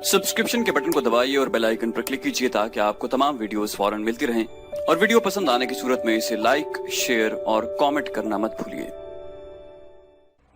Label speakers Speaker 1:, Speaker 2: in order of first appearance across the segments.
Speaker 1: Subscription के button को दबाइए और बेल आइकन पर क्लिक कीजिए ताकि आपको तमाम वीडियोस फौरन मिलती रहें और वीडियो पसंद आने की सूरत में इसे लाइक, शेयर और कमेंट करना मत भूलिए।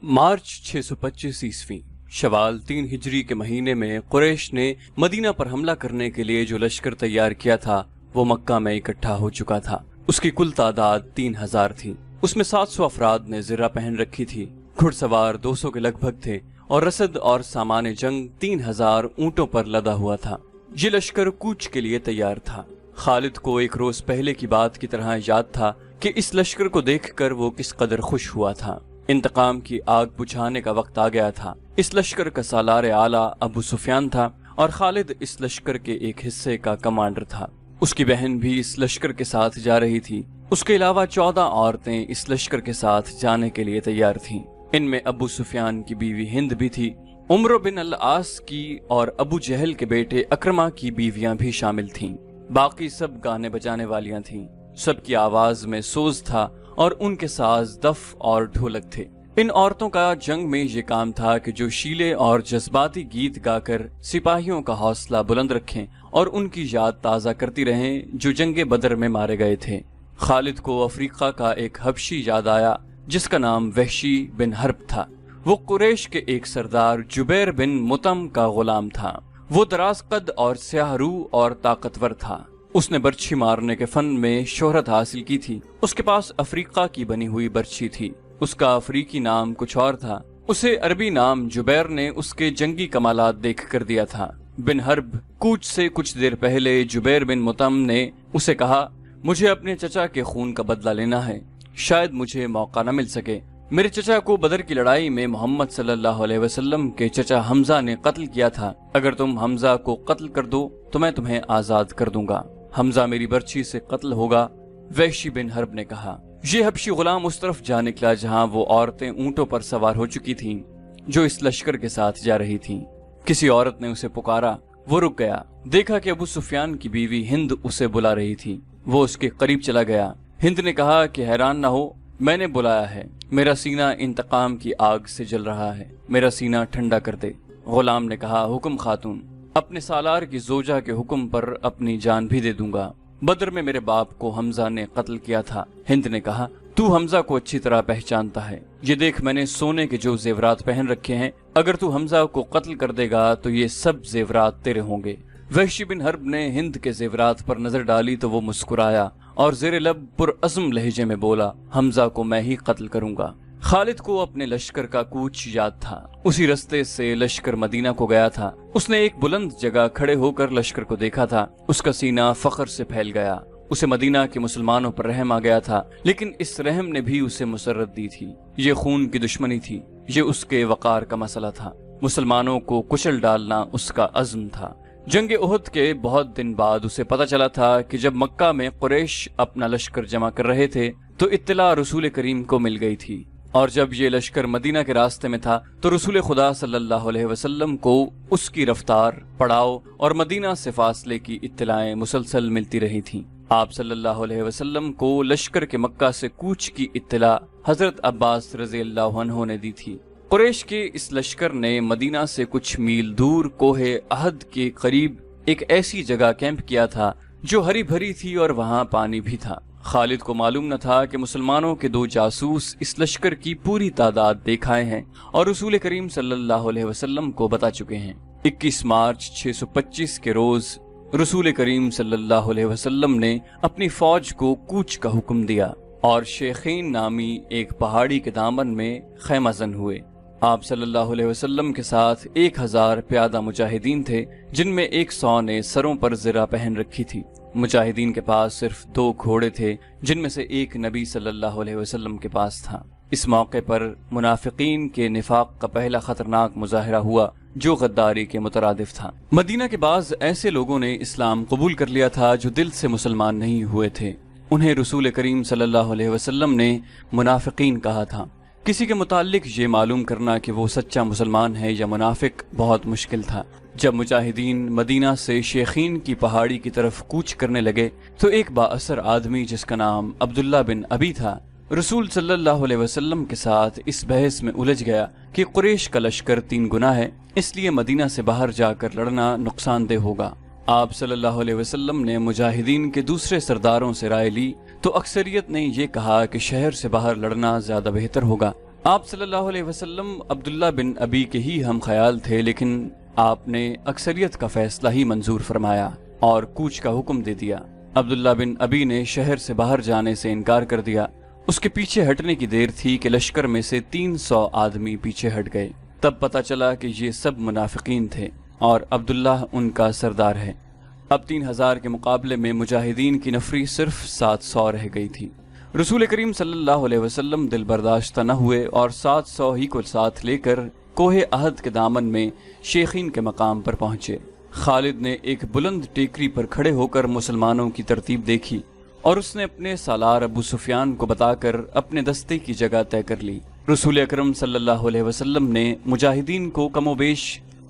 Speaker 2: मार्च 625 ईस्वी शवाल 3 हिजरी के महीने में कुरैश ने मदीना पर हमला करने के लिए जो लश्कर तैयार किया था वो मक्का में इकट्ठा हो चुका था। उसकी कुल तादाद 3000 थी। उसमें 700 अफराद ने ज़िर्रा पहन रखी थी, घुड़सवार 200 के लगभग थे और रसद और सामान जंग 3000 ऊंटों पर लदा हुआ था। ये लश्कर कूच के लिए तैयार था। खालिद को एक रोज पहले की बात की तरह याद था कि इस लश्कर को देखकर वो किस कदर खुश हुआ था। इंतकाम की आग बुझाने का वक्त आ गया था। इस लश्कर का सालार आला अबू सुफियान था और खालिद इस लश्कर के एक हिस्से का कमांडर था। उसकी बहन भी इस लश्कर के साथ जा रही थी। उसके अलावा 14 औरतें इस लश्कर के साथ जाने के लिए तैयार थीं। इनमें अबू सुफियान की बीवी हिंद भी थी। उमर बिन अल आस की और अबू जहल के बेटे अक्रमा की बीवियां भी शामिल थीं। बाकी सब गाने बजाने वालियां थीं। सबकी आवाज में सोज था और उनके साज, दफ और ढोलक थे। इन औरतों का जंग में ये काम था कि जो शीले और जज्बाती गीत गाकर सिपाहियों का हौसला बुलंद रखें और उनकी याद ताज़ा करती रहें जो जंगे बदर में मारे गए थे। खालिद को अफ्रीका का एक हबशी याद आया जिसका नाम वहशी बिन हर्ब था। वो कुरैश के एक सरदार जुबैर बिन मुतम का गुलाम था। वो दराज कद और स्याह रू और ताकतवर था। उसने बर्छी मारने के फन में शोहरत हासिल की थी। उसके पास अफ्रीका की बनी हुई बर्छी थी। उसका अफ्रीकी नाम कुछ और था। उसे अरबी नाम जुबैर ने उसके जंगी कमालात देख कर दिया था। बिन हर्ब कूच से कुछ देर पहले जुबैर बिन मुतम ने उसे कहा, मुझे अपने चचा के खून का बदला लेना है। शायद मुझे मौका न मिल सके। मेरे चचा को बदर की लड़ाई में मोहम्मद सल्लल्लाहु अलैहि वसल्लम के चचा हमजा ने कत्ल किया था। अगर तुम हमजा को कत्ल कर दो तो मैं तुम्हें आजाद कर दूंगा। हमजा मेरी बर्छी से कत्ल होगा। वहशी बिन हर्ब ने कहा। ये हबशी गुलाम उस तरफ जा निकला जहाँ वो औरतें ऊंटों पर सवार हो चुकी थीं जो इस लश्कर के साथ जा रही थीं। किसी औरत ने उसे पुकारा। वो रुक गया। देखा कि अबू सुफियान की बीवी हिंद उसे बुला रही थी। वो उसके करीब चला गया। हिंद ने कहा कि हैरान न हो, मैंने बुलाया है। मेरा सीना इंतकाम की आग से जल रहा है। मेरा सीना ठंडा कर दे। गुलाम ने कहा, हुक्म खातून, अपने सालार की जोजा के हुक्म पर अपनी जान भी दे दूंगा। बदर में मेरे बाप को हमजा ने कत्ल किया था। हिंद ने कहा, तू हमजा को अच्छी तरह पहचानता है। ये देख, मैंने सोने के जो जेवरात पहन रखे हैं। अगर तू हमजा को कत्ल कर देगा तो ये सब जेवरात तेरे होंगे। वहशी बिन हर्ब ने हिंद के जेवरात पर नजर डाली तो वो मुस्कुराया और ज़ेरे लब पुरअज़्म लहजे में बोला, हमजा को मैं ही कत्ल करूंगा। खालिद को अपने लश्कर का कूच याद था। उसी रास्ते से लश्कर मदीना को गया था। उसने एक बुलंद जगह खड़े होकर लश्कर को देखा था। उसका सीना फख्र से फैल गया। उसे मदीना के मुसलमानों पर रहम आ गया था, लेकिन इस रहम ने भी उसे मुसर्रत दी थी। ये खून की दुश्मनी थी। ये उसके वकार का मसला था। मुसलमानों को कुचल डालना उसका अज़्म था। जंग उहद के बहुत दिन बाद उसे पता चला था कि जब मक्का में कुरैश अपना लश्कर जमा कर रहे थे तो इत्तला रसूल करीम को मिल गई थी, और जब ये लश्कर मदीना के रास्ते में था तो रसूल खुदा सल्लल्लाहु अलैहि वसल्लम को उसकी रफ्तार, पड़ाव और मदीना से फासले की इत्तलाएं मुसलसल मिलती रही थीं। आप सल्लल्लाहु अलैहि वसल्लम को लश्कर के मक्का से कूच की इत्तला हजरत अब्बास रज़ी अल्लाहु अन्हु ने दी थी। कुरैश के इस लश्कर ने मदीना से कुछ मील दूर कोहे अहद के करीब एक ऐसी जगह कैंप किया था जो हरी भरी थी और वहां पानी भी था। खालिद को मालूम न था कि मुसलमानों के 2 जासूस इस लश्कर की पूरी तादाद देखाए हैं और रसूल करीम सल्लल्लाहु अलैहि वसल्लम को बता चुके हैं। 21 मार्च 625 के रोज रसूल करीम सल्लल्लाहु अलैहि वसल्लम ने अपनी फौज को कूच का हुक्म दिया और शेखीन नामी एक पहाड़ी के दामन में खैमाजन हुए। आप सल्लल्लाहु अलैहि वसल्लम के साथ 1000 प्यादा मुजाहिदीन थे, जिनमें 100 ने सरों पर ज़िरा पहन रखी थी। मुजाहिदीन के पास सिर्फ 2 घोड़े थे, जिनमें से एक नबी सल्लल्लाहु अलैहि वसल्लम के पास था। इस मौके पर मुनाफिकीन के निफाक का पहला खतरनाक मुजाहिरा हुआ जो गद्दारी के मुतरादिफ था। मदीना के बाज़ ऐसे लोगों ने इस्लाम कबूल कर लिया था जो दिल से मुसलमान नहीं हुए थे। उन्हें रसूल करीम सल्लल्लाहु अलैहि वसल्लम ने मुनाफिकीन कहा था। किसी के मुताल्लिक ये मालूम करना कि वो सच्चा मुसलमान है या मुनाफिक बहुत मुश्किल था। जब मुजाहिदीन मदीना से शेखीन की पहाड़ी की तरफ कूच करने लगे तो एक बाअसर आदमी जिसका नाम अब्दुल्ला बिन अबी था रसूल सल्लल्लाहु अलैहि वसल्लम के साथ इस बहस में उलझ गया कि कुरैश का लश्कर 3 गुना है, इसलिए मदीना से बाहर जाकर लड़ना नुकसानदेह होगा। आप सल्लल्लाहु अलैहि वसल्लम ने मुजाहिदीन के दूसरे सरदारों से राय ली तो अक्सरियत ने ये कहा कि शहर से बाहर लड़ना ज्यादा बेहतर होगा। आप सल्लल्लाहु अलैहि वसल्लम अब्दुल्ला बिन अबी के ही हम ख्याल थे, लेकिन आपने अक्सरियत का फैसला ही मंजूर फरमाया और कूच का हुक्म दे दिया। अब्दुल्ला बिन अबी ने शहर से बाहर जाने से इनकार कर दिया। उसके पीछे हटने की देर थी कि लश्कर में से 300 आदमी पीछे हट गए। तब पता चला कि ये सब मुनाफिकीन थे और अब्दुल्ला उनका सरदार है। अब 3000 के मुकाबले में मुजाहिदीन की नफरी सिर्फ 700 रह गई थी। रसूल करीम सल्लल्लाहु अलैहि वसल्लम दिल बर्दाश्त न हुए और 700 ही को साथ लेकर कोहे अहद के दामन में शेखीन के मकाम पर पहुंचे। खालिद ने एक बुलंद टेकरी पर खड़े होकर मुसलमानों की तरतीब देखी और उसने अपने सालार अबू सुफियान को बताकर अपने दस्ते की जगह तय कर ली। रसूल अकरम सल्लल्लाहु अलैहि वसल्लम ने मुजाहिदीन को कमोबेश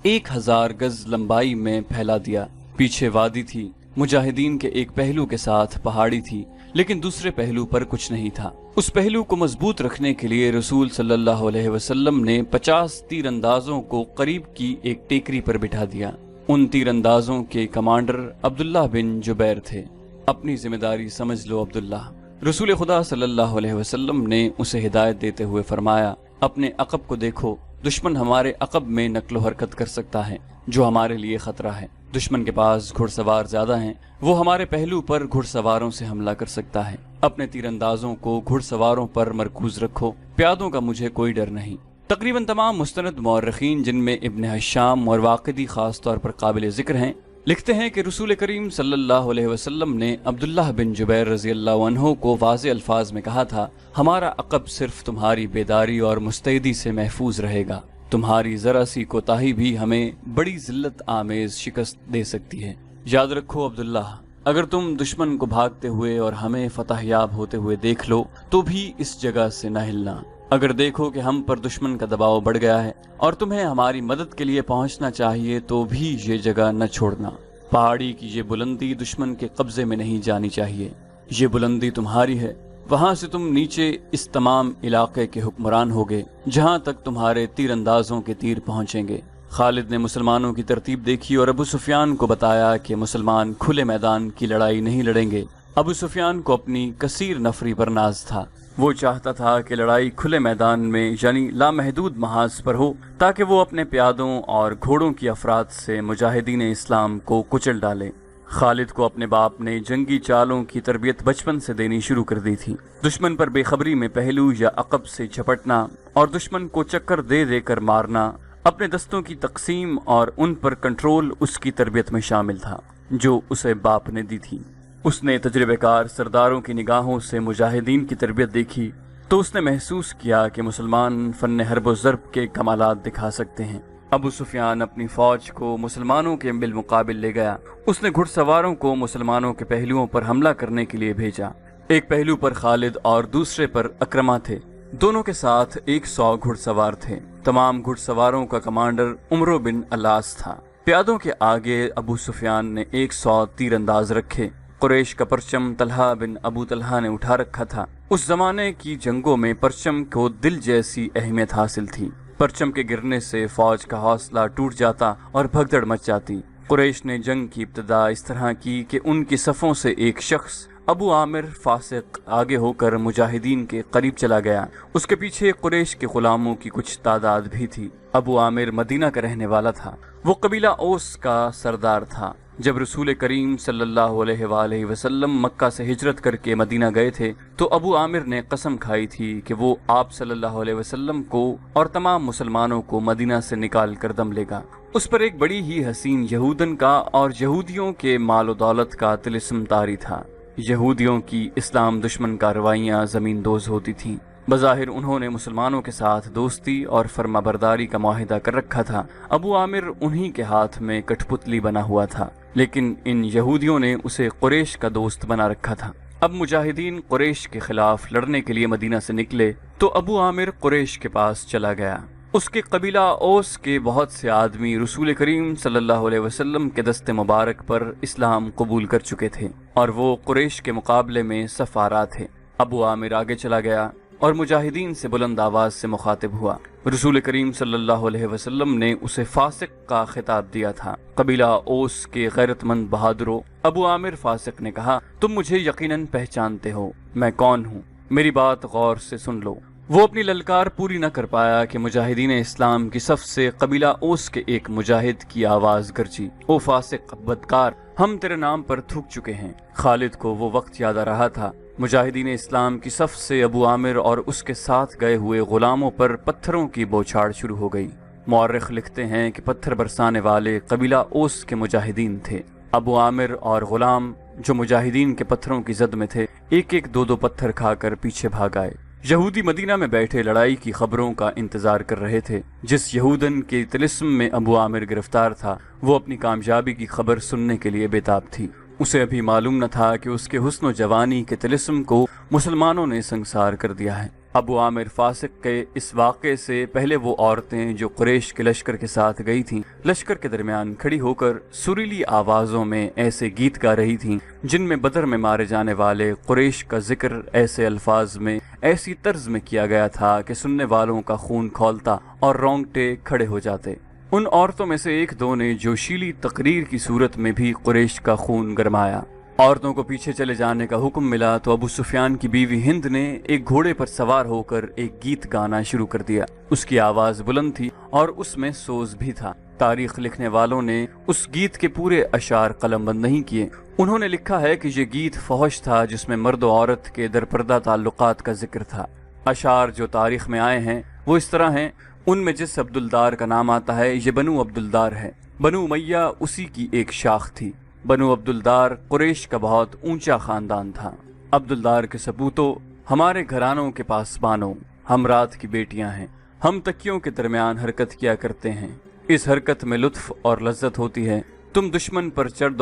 Speaker 2: 1000 गज लंबाई में फैला दिया। पीछे वादी थी, मुजाहिदीन के एक पहलू के साथ पहाड़ी थी, लेकिन दूसरे पहलू पर कुछ नहीं था। उस पहलू को मजबूत रखने के लिए रसूल सल्लल्लाहु अलैहि वसल्लम ने 50 तीरंदाजों को करीब की एक टेकरी पर बिठा दिया। उन तीरंदाजों के कमांडर अब्दुल्लाह बिन जुबैर थे। अपनी जिम्मेदारी समझ लो अब्दुल्ला। रसूल खुदा सल्लल्लाहु अलैहि वसल्लम ने उसे हिदायत देते हुए फरमाया, अपने अकब को देखो, दुश्मन हमारे अकब में नक्लो हरकत कर सकता है, जो हमारे लिए खतरा है। दुश्मन के पास घुड़सवार ज्यादा हैं, वो हमारे पहलू पर घुड़सवारों से हमला कर सकता है। अपने तीरंदाजों को घुड़सवारों पर मरकूज रखो, प्यादों का मुझे कोई डर नहीं। तकरीबन तमाम मुस्तनद मौर्रिखीन, जिनमें इब्न हशाम और वाक़िदी खास तौर पर काबिल जिक्र हैं, लिखते हैं कि रसूल करीम सल्लल्लाहु अलैहि वसल्लम ने अब्दुल्लाह बिन जुबैर रज़ियल्लाहु अन्हु को वाज़े अल्फाज में कहा था, हमारा अकब सिर्फ तुम्हारी बेदारी और मुस्तैदी से महफूज रहेगा। तुम्हारी जरा सी कोताही भी हमें बड़ी जिल्लत आमेज शिकस्त दे सकती है। याद रखो अब्दुल्ला, अगर तुम दुश्मन को भागते हुए और हमें फतहयाब होते हुए देख लो तो भी इस जगह से न हिलना। अगर देखो कि हम पर दुश्मन का दबाव बढ़ गया है और तुम्हें हमारी मदद के लिए पहुंचना चाहिए तो भी ये जगह न छोड़ना। पहाड़ी की ये बुलंदी दुश्मन के कब्जे में नहीं जानी चाहिए। ये बुलंदी तुम्हारी है, वहां से तुम नीचे इस तमाम इलाके के हुक्मरान होगे जहां तक तुम्हारे तीरंदाजों के तीर पहुंचेंगे। खालिद ने मुसलमानों की तरतीब देखी और अबू सुफियान को बताया कि मुसलमान खुले मैदान की लड़ाई नहीं लड़ेंगे। अबू सुफियान को अपनी कसीर नफरी पर नाज था। वो चाहता था कि लड़ाई खुले मैदान में यानी लामहदूद महाज पर हो, ताकि वो अपने प्यादों और घोड़ों की अफराद से मुजाहिदीन इस्लाम को कुचल डाले। खालिद को अपने बाप ने जंगी चालों की तरबियत बचपन से देनी शुरू कर दी थी। दुश्मन पर बेखबरी में पहलू या अकब से झपटना और दुश्मन को चक्कर दे देकर मारना, अपने दस्तों की तकसीम और उन पर कंट्रोल उसकी तरबियत में शामिल था, जो उसे बाप ने दी थी। उसने तजर्बेकार सरदारों की निगाहों से मुजाहिदीन की तरबियत देखी तो उसने महसूस किया कि मुसलमान फन हर्ब ज़र्ब के कमालात दिखा सकते हैं। अबू सुफियान अपनी फौज को मुसलमानों के बिलमुकाबिल ले गया। उसने घुड़सवारों को मुसलमानों के पहलुओं पर हमला करने के लिए भेजा। एक पहलू पर खालिद और दूसरे पर अक्रमा थे। दोनों के साथ 100 घुड़सवार थे। तमाम घुड़सवारों का कमांडर उमरो बिन अलास था। प्यादों के आगे अबू सुफियान ने 100 तीरंदाज रखे। कुरैश का परचम तलहा बिन अबू तलहा ने उठा रखा था। उस जमाने की जंगों में परचम को दिल जैसी अहमियत हासिल थी। परचम के गिरने से फौज का हौसला टूट जाता और भगदड़ मच जाती। कुरैश ने जंग की इब्तिदा इस तरह की कि उनकी सफ़ों से एक शख्स अबू आमिर फासिक आगे होकर मुजाहिदीन के करीब चला गया। उसके पीछे कुरैश के गुलामों की कुछ तादाद भी थी। अबू आमिर मदीना का रहने वाला था। वो कबीला ओस का सरदार था। जब रसूल करीम सल्लल्लाहु अलैहि वसल्लम मक्का से हिजरत करके मदीना गए थे तो अबू आमिर ने कसम खाई थी कि वो आप सल्लल्लाहु अलैहि वसल्लम को और तमाम मुसलमानों को मदीना से निकाल कर दम लेगा। उस पर एक बड़ी ही हसीन यहूदन का और यहूदियों के माल दौलत का तिलिस्म तारी था। यहूदियों की इस्लाम दुश्मन कार्रवाइयाँ जमीन दोज होती थीं। बज़ाहिर उन्होंने मुसलमानों के साथ दोस्ती और फर्माबरदारी का मुआहिदा कर रखा था। अबू आमिर उन्हीं के हाथ में कठपुतली बना हुआ था, लेकिन इन यहूदियों ने उसे कुरैश का दोस्त बना रखा था। अब मुजाहिदीन कुरैश के खिलाफ लड़ने के लिए मदीना से निकले तो अबू आमिर कुरैश के पास चला गया। उसके कबीला ओस के बहुत से आदमी रसूल करीम सल्लल्लाहु अलैहि वसल्लम के दस्ते मुबारक पर इस्लाम कबूल कर चुके थे और वो कुरैश के मुकाबले में सफारा थे। ابو عامر آگے چلا گیا اور مجاہدین سے بلند آواز سے مخاطب ہوا۔ رسول کریم صلی اللہ علیہ وسلم نے اسے فاسق کا خطاب دیا تھا۔ قبیلہ اوس کے غیرت مند بہادروں، ابو عامر فاسق نے کہا، تم مجھے یقیناً پہچانتے ہو، میں کون ہوں، میری بات غور سے سن لو۔ وہ اپنی للکار پوری نہ کر پایا کہ مجاہدین اسلام کی صف سے قبیلہ اوس کے ایک مجاہد کی آواز گرجی، او فاسق بدکار، ہم تیرے نام پر تھک چکے ہیں۔ خالد کو وہ وقت یاد آ رہا تھا۔ مجاہدین اسلام کی صف سے ابو عامر اور اس کے ساتھ گئے ہوئے غلاموں پر پتھروں کی بوچھاڑ شروع ہو گئی۔ مورخ لکھتے ہیں کہ پتھر برسانے والے قبیلہ اوس کے مجاہدین تھے۔ ابو عامر اور غلام جو مجاہدین کے پتھروں کی زد میں تھے، ایک ایک دو پتھر کھا کر پیچھے بھاگ آئے۔ یہودی مدینہ میں بیٹھے لڑائی کی خبروں کا انتظار کر رہے تھے۔ جس یہودن کے طلسم میں ابو عامر گرفتار تھا، وہ اپنی کامیابی کی خبر سننے کے لیے بے تاب تھی۔ اسے ابھی معلوم نہ تھا کہ اس کے حسن و جوانی کے طلسم کو مسلمانوں نے سنگسار کر دیا ہے۔ ابو عامر فاسق کے اس واقعے سے پہلے وہ عورتیں جو قریش کے لشکر کے ساتھ گئی تھیں، لشکر کے درمیان کھڑی ہو کر سریلی آوازوں میں ایسے گیت گا رہی تھیں جن میں بدر میں مارے جانے والے قریش کا ذکر ایسے الفاظ میں، ایسی طرز میں کیا گیا تھا کہ سننے والوں کا خون کھولتا اور رونگٹے کھڑے ہو جاتے۔ ان عورتوں میں سے ایک دو نے جوشیلی تقریر کی صورت میں بھی قریش کا خون گرمایا۔ عورتوں کو پیچھے چلے جانے کا حکم ملا تو ابو سفیان کی بیوی ہند نے ایک گھوڑے پر سوار ہو کر ایک گیت گانا شروع کر دیا۔ اس کی آواز بلند تھی اور اس میں سوز بھی تھا۔ تاریخ لکھنے والوں نے اس گیت کے پورے اشعار قلم بند نہیں کیے۔ انہوں نے لکھا ہے کہ یہ گیت فحش تھا جس میں مرد و عورت کے درپردہ تعلقات کا ذکر تھا۔ اشعار جو تاریخ میں آئے ہیں وہ اس طرح ہیں، ان میں جس عبدالدار کا نام آتا ہے یہ بنو عبدالدار ہے۔ بنو امیہ اسی کی ایک شاخ تھی۔ بنو عبدالدار قریش کا بہت اونچا خاندان تھا۔ عبدالدار کے سپوتوں، ہمارے گھرانوں کے پاسبانوں، ہم رات کی بیٹیاں ہیں، ہم تکیوں کے درمیان حرکت کیا کرتے ہیں، اس حرکت میں لطف اور لذت ہوتی ہے۔ تم دشمن پر چڑھ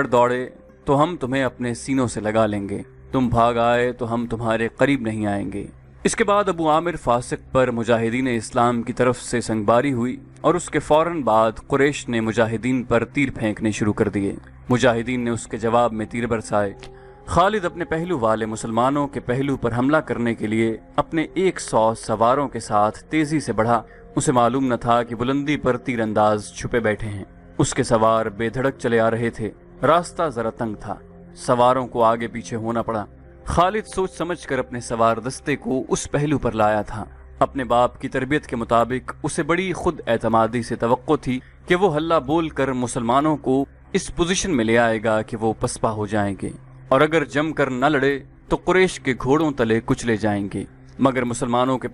Speaker 2: دوڑے تو ہم تمہیں اپنے سینوں سے لگا لیں گے، تم بھاگ آئے تو ہم تمہارے قریب نہیں آئیں گے۔ اس کے بعد ابو عامر فاسق پر مجاہدین اسلام کی طرف سے سنگباری ہوئی اور اس کے فوراً بعد قریش نے مجاہدین پر تیر پھینکنے شروع کر دیے۔ مجاہدین نے اس کے جواب میں تیر برسائے۔ خالد اپنے پہلو والے مسلمانوں کے پہلو پر حملہ کرنے کے لیے اپنے 100 سواروں کے ساتھ تیزی سے بڑھا۔ اسے معلوم نہ تھا کہ بلندی پر تیر انداز چھپے بیٹھے ہیں۔ اس کے سوار بے دھڑک چلے آ رہے تھے۔ راستہ ذرا تنگ تھا، سواروں کو آگے پیچھے ہونا پڑا۔ خالد سوچ سمجھ کر اپنے سوار دستے کو اس پہلو پر لایا تھا۔ اپنے باپ کی تربیت کے مطابق اسے بڑی خود اعتمادی سے توقع تھی کہ وہ ہلہ بول کر مسلمانوں کو اس پوزیشن میں لے آئے گا کہ وہ پسپا ہو جائیں گے، اور اگر جم کر نہ لڑے تو قریش کے گھوڑوں تلے کچلے جائیں گے۔ مگر مسلمانوں کے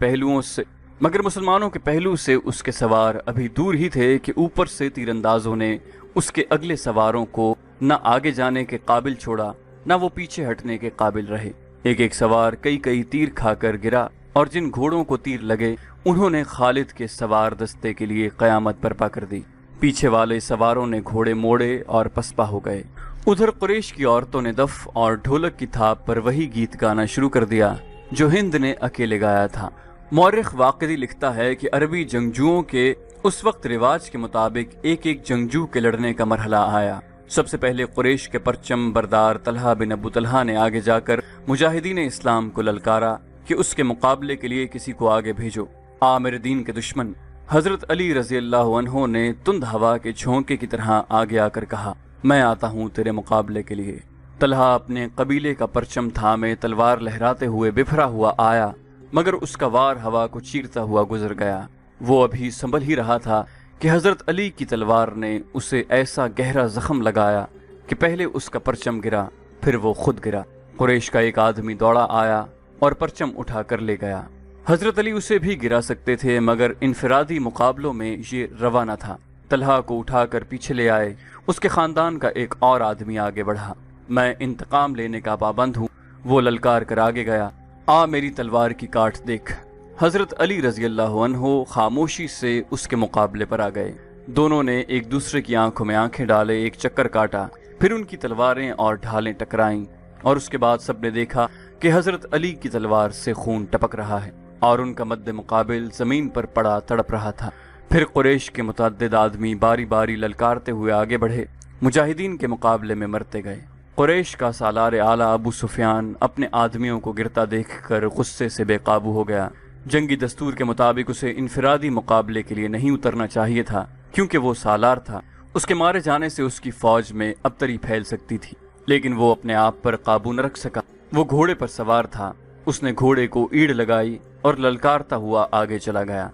Speaker 2: پہلو سے اس کے سوار ابھی دور ہی تھے کہ اوپر سے تیر اندازوں نے اس کے اگلے سواروں کو نہ آگے جانے کے قابل چھوڑا نہ وہ پیچھے ہٹنے کے قابل رہے۔ ایک ایک سوار کئی تیر کھا کر گرا، اور جن گھوڑوں کو تیر لگے انہوں نے خالد کے سوار دستے کے لیے قیامت برپا کر دی۔ پیچھے والے سواروں نے گھوڑے موڑے اور پسپا ہو گئے۔ ادھر قریش کی عورتوں نے دف اور ڈھولک کی تھاپ پر وہی گیت گانا شروع کر دیا جو ہند نے اکیلے گایا تھا۔ مورخ واقعی لکھتا ہے کہ عربی جنگجوؤں کے اس وقت رواج کے مطابق ایک جنگجو کے لڑنے کا مرحلہ آیا۔ سب سے پہلے قریش کے پرچم بردار طلحہ بن ابو طلحہ نے آگے جا کر مجاہدین اسلام کو للکارا کہ اس کے مقابلے کے لیے کسی کو آگے بھیجو۔ عامر دین کے دشمن حضرت علی رضی اللہ عنہ نے تند ہوا کے جھونکے کی طرح آگے آ کر کہا، میں آتا ہوں تیرے مقابلے کے لیے۔ طلحہ اپنے قبیلے کا پرچم تھامے تلوار لہراتے ہوئے بفرا ہوا آیا، مگر اس کا وار ہوا کو چیرتا ہوا گزر گیا۔ وہ ابھی سنبھل ہی رہا تھا کہ حضرت علی کی تلوار نے اسے ایسا گہرا زخم لگایا کہ پہلے اس کا پرچم گرا، پھر وہ خود گرا۔ قریش کا ایک آدمی دوڑا آیا اور پرچم اٹھا کر لے گیا۔ حضرت علی اسے بھی گرا سکتے تھے، مگر انفرادی مقابلوں میں یہ روا نہ تھا۔ طلحہ کو اٹھا کر پیچھے لے آئے۔ اس کے خاندان کا ایک اور آدمی آگے بڑھا۔ میں انتقام لینے کا پابند ہوں، وہ للکار کر آگے گیا، آ میری تلوار کی کاٹ دیکھ۔ حضرت علی رضی اللہ عنہ خاموشی سے اس کے مقابلے پر آ گئے۔ دونوں نے ایک دوسرے کی آنکھوں میں آنکھیں ڈالے، ایک چکر کاٹا، پھر ان کی تلواریں اور ڈھالیں ٹکرائیں، اور اس کے بعد سب نے دیکھا کہ حضرت علی کی تلوار سے خون ٹپک رہا ہے اور ان کا مد مقابل زمین پر پڑا تڑپ رہا تھا۔ پھر قریش کے متعدد آدمی باری باری للکارتے ہوئے آگے بڑھے، مجاہدین کے مقابلے میں مرتے گئے۔ قریش کا سالار اعلیٰ ابو سفیان اپنے آدمیوں کو گرتا دیکھ کر غصے سے بے قابو ہو گیا۔ جنگی دستور کے مطابق اسے انفرادی مقابلے کے لیے نہیں اترنا چاہیے تھا، کیونکہ وہ سالار تھا۔ اس کے مارے جانے سے اس کی فوج میں ابتری پھیل سکتی تھی، لیکن وہ اپنے آپ پر قابو نہ رکھ سکا۔ وہ گھوڑے پر سوار تھا۔ اس نے گھوڑے کو ایڑ لگائی اور للکارتا ہوا آگے چلا گیا۔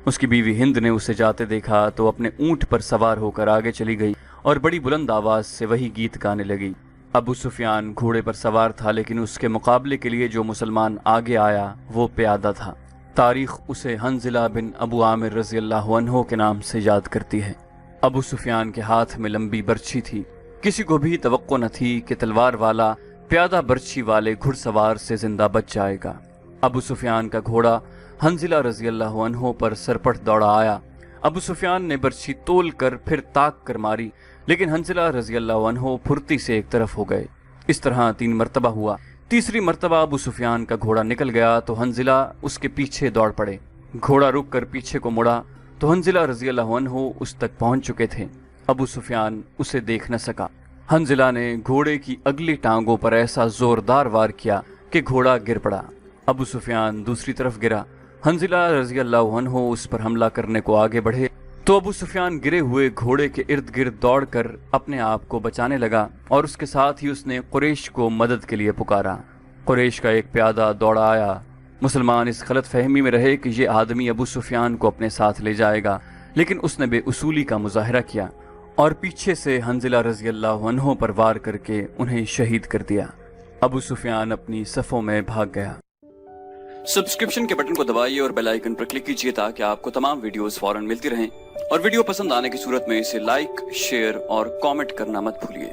Speaker 2: اس کی بیوی ہند نے اسے جاتے دیکھا تو اپنے اونٹ پر سوار ہو کر آگے چلی گئی اور بڑی بلند آواز سے وہی گیت گانے لگی۔ ابو سفیان گھوڑے پر سوار تھا، لیکن اس کے مقابلے کے لیے جو مسلمان آگے آیا وہ پیادہ تھا۔ تاریخ اسے حنظلہ بن ابو عامر رضی اللہ عنہ کے نام سے یاد کرتی ہے۔ ابو سفیان کے ہاتھ میں لمبی برچھی تھی۔ کسی کو بھی توقع نہ تھی کہ تلوار والا پیادہ برچھی والے گھڑ سوار سے زندہ بچ جائے گا۔ ابو سفیان کا گھوڑا حنظلہ رضی اللہ عنہ پر سرپٹ دوڑا آیا۔ ابو سفیان نے برچھی تول کر پھر تاک کر ماری، لیکن حنظلہ رضی اللہ عنہ پھرتی سے ایک طرف ہو گئے۔ اس طرح 3 مرتبہ ہوا۔ تیسری مرتبہ ابو سفیان کا گھوڑا نکل گیا تو حنظلہ اس کے پیچھے دوڑ پڑے۔ گھوڑا رک کر پیچھے کو مڑا تو حنظلہ رضی اللہ عنہ اس تک پہنچ چکے تھے۔ ابو سفیان اسے دیکھ نہ سکا۔ حنظلہ نے گھوڑے کی اگلی ٹانگوں پر ایسا زوردار وار کیا کہ گھوڑا گر پڑا۔ ابو سفیان دوسری طرف گرا۔ حنظلہ رضی اللہ عنہ اس پر حملہ کرنے کو آگے بڑھے تو ابو سفیان گرے ہوئے گھوڑے کے ارد گرد دوڑ کر اپنے آپ کو بچانے لگا، اور اس کے ساتھ ہی اس نے قریش کو مدد کے لیے پکارا۔ قریش کا ایک پیادہ دوڑا آیا۔ مسلمان اس غلط فہمی میں رہے کہ یہ آدمی ابو سفیان کو اپنے ساتھ لے جائے گا، لیکن اس نے بے اصولی کا مظاہرہ کیا اور پیچھے سے حنظلہ رضی اللہ عنہ پر وار کر کے انہیں شہید کر دیا۔ ابو سفیان اپنی صفوں میں بھاگ گیا۔
Speaker 1: سبسکرپشن کے بٹن کو دبائیے اور بیل آئیکن پر کلک کیجیے تاکہ آپ کو تمام ویڈیوز فوراً ملتی رہیں، اور ویڈیو پسند آنے کی صورت میں اسے لائک، شیئر اور کامنٹ کرنا مت بھولیے۔